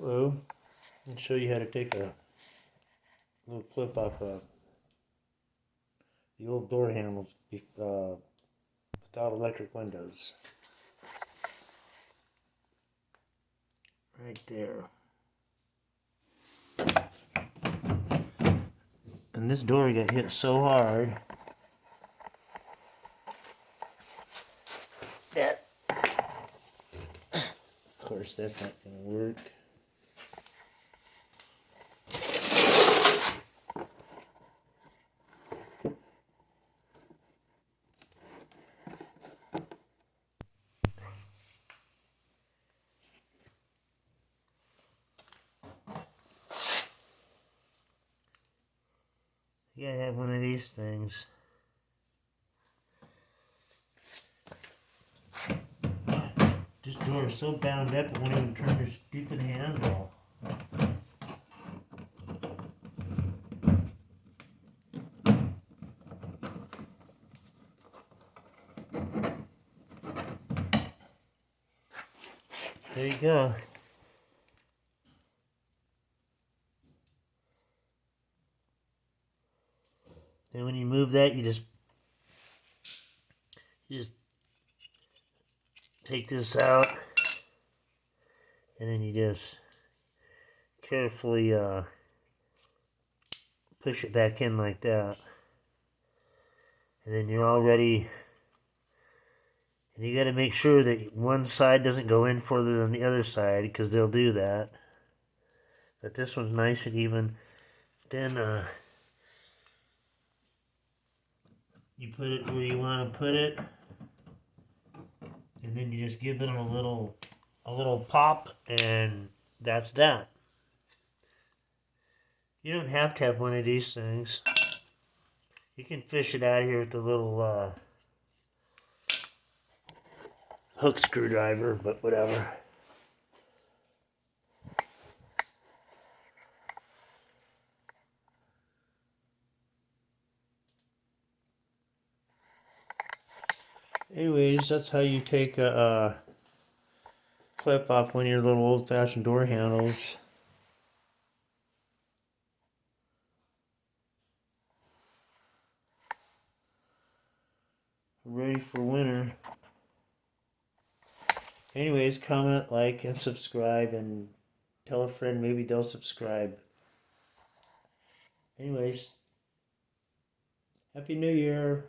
Hello, I'll show you how to take a little clip off the old door handles without electric windows. Right there. And this door got hit so hard that, of course, that's not going to work. You gotta have one of these things. This door is so bound up it won't even turn this stupid handle. There you go. Then when you move that, you just take this out, and then you just carefully push it back in like that, and then you're all ready. And you got to make sure that one side doesn't go in further than the other side, because they'll do that. But this one's nice and even. Then you put it where you want to put it, and then you just give it a little pop, and that's that. You don't have to have one of these things. You can fish it out of here with the little hook screwdriver, but whatever. Anyways, that's how you take a clip off one of your little old-fashioned door handles. Ready for winter. Anyways, comment, like, and subscribe, and tell a friend maybe they'll subscribe. Anyways, Happy New Year.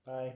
Bye.